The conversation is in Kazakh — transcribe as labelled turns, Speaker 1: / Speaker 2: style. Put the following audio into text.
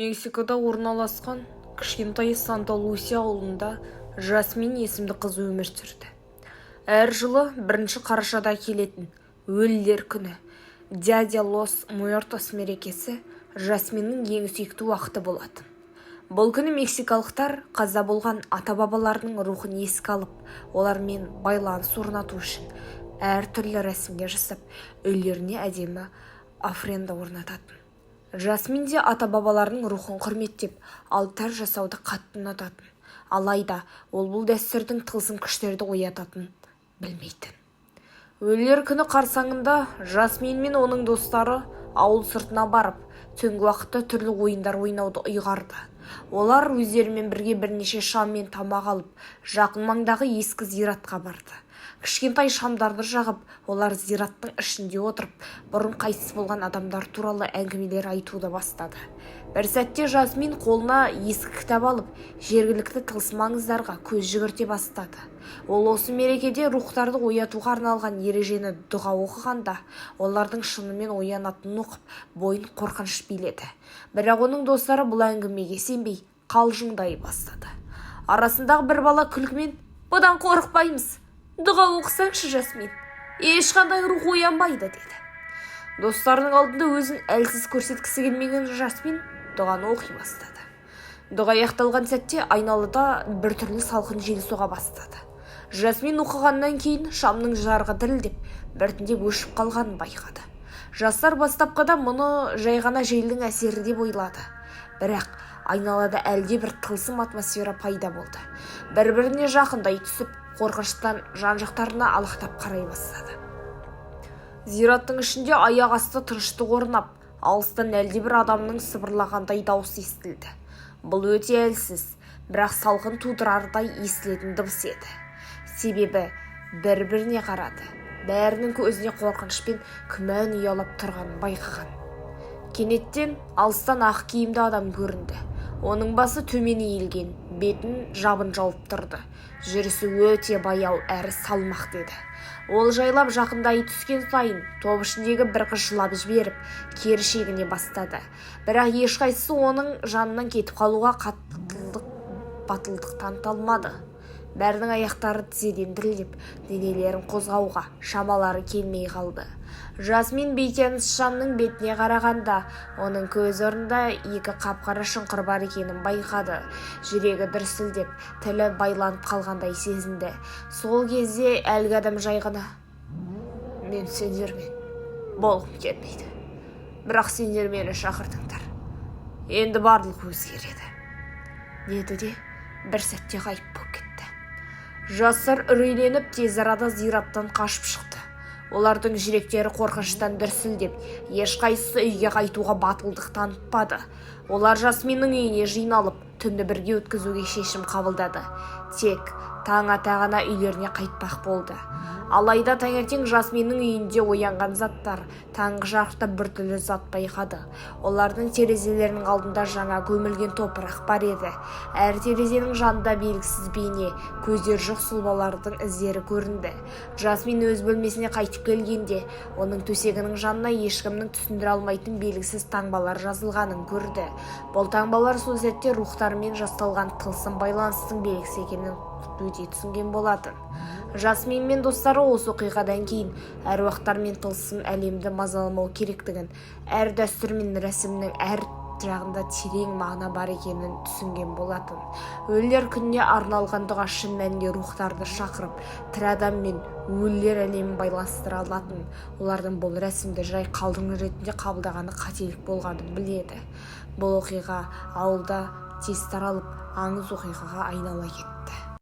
Speaker 1: Мексикада орналасқан кішкентай Санта-Лусия ауылында Жасмин есімді қыз өмір сүрді. Әр жылы 1 қарашада келетін өлілер күні Дядя Лос Муэртос мерекесі Жасминнің ең сүйікті уақыты болатын. Бұл күні мексикалықтар қаза болған ата-бабаларының рухын еске алып, олармен байланыс орнату үшін әртүрлі рәсімге жасап, үйлеріне әдемі офренда орнататын. Жасмин де ата-бабаларының рухын құрметтеп, алтар жасауды қатты ұнататын. Алайда ол бұл дәстүрдің тылсым күштерді оятатын білмейтін. Өлілер күні қарсаңында Жасмин мен оның достары ауыл сыртына барып, түнгі уақытта түрлі ойындар ойнауды ұйғарды. Олар өздерімен бірге бірнеше шам мен тамақ алып, жақын маңдағы ескі зиратқа барды. Кішкентай шамдарды жағып, олар зираттың ішінде отырып, бұрын қайтыс болған адамдар туралы әңгімелер айтуды бастады. Бір сәтте Жасмин қолына ескі кітап алып, жергілікті тылсым аңыздарға көз жүгірте бастады. Ол осы мерекеде рухтарды оятуға арналған ережені дұға оқығанда, олардың шынымен оянатынын оқып, бойын қорқыныш биледі. Бірақ оның достары бұл әңгімеге сенбей, қалжыңдай бастады. Арасындағы бір бала күлкімен: "Бұдан қорықпаймыз. Дұға оқысаңшы, Жасмин. Ешқандай рух оянбайды", деді. Достарының алдында өзін әлсіз көрсеткісі келмеген Жасмин дұғаны оқи бастады. Дұға аяқталған сәтте айналада біртүрлі салқын жел соға бастады. Жасмин оқығаннан кейін шамның жарығы дірілдеп, біртіндеп өшіп қалғанын байқады. Жастар бастапқыда мұны жай ғана желдің әсері деп ойлады. Бірақ айналада әлде бір тылсым атмосфера пайда болды. Бір-біріне жақындай түсіп, қорқыныштан жан-жақтарына алақтап қарай бастады. Зираттың ішінде аяқ асты тыныштық орнап, алыстан әлде бір адамның сыбырлағандай дауысы естілді. Бұл өте әлсіз, бірақ салқын тудырардай естілетін дыбыс еді. Себебі бір-біріне қарады. Бәрінің көзіне қорқыныш пен күмән ұялап тұрғанын байқаған. Кенеттен алыстан ақ киімді адам көрінді. Оның басы төмен иілген, бетін жабын жауып тұрды. Жүрісі өте баяу әрі салмақ деді. Ол жайлап жақындай түскен сайын, топ ішіндегі бір қыз жылап жіберіп, кері шегіне бастады. Бірақ ешқайсысы оның жанынан кетіп қалуға батылдық таныта алмады. Бәрінің аяқтары тізеден дірілдеп, денелерін қозғауға шамалары келмей қалды. Жасмин бейтаныс жанның бетіне қарағанда, оның көз орнында екі қап-қара шұңқыр бар екенін байқады. Жүрегі дүрсілдеп, тілі байланып қалғандай сезінді. Сол кезде әлгі адам жай ғана: "Мен сендермен болғым келмейді. Бірақ сендер мені шақырдыңдар. Енді барлық өзгереді", деді де бір сәтте ғайып болып кетті. Жастар үрейленіп тез арада зираттан қашып шықты. Олардың жүректері қорқыныштан дүрсілдеп, ешқайсысы үйге қайтуға батылдық танытпады. Олар Жасминнің үйіне жиналып, түнді бірге өткізуге шешім қабылдады. Тек таң атағана үйлеріне қайтпақ болды. Алайда таңертең Жасминнің үйінде оянған заттар таңғы жарықта біртүрлі зат байқады. Олардың терезелерінің алдында жаңа көмілген топырақ бар еді. Әр терезенің жанында белгісіз бейне, көздер жоқ сұлбалардың іздері көрінді. Жасмин өз бөлмесіне қайтып келгенде, оның төсегінің жанына ешкімнің түсіндіре алмайтын белгісіз таңбалар жазылғанын көрді. Бұл таңбалар сол сәтте рухтармен жасталған тылсым байланыстың белгісі екенін өте түсінген болатын. Жасмин мен достары осы оқиғадан кейін әруақтар мен тылсым әлемді мазаламау керектігін, әр дәстүр мен рәсімнің әр жағында терең мағына бар екенін түсінген болатын. Өлілер күніне арналған дұға шын мәнінде рухтарды шақырып, тірі адам мен өлілер әлемін байланыстыра алатын. Олардың бұл рәсімді жай қалдың ретінде қабылдағаны қателік болғанын біледі. Бұл оқиға ауылда тез таралып, аңыз оқиғаға айнала кетті.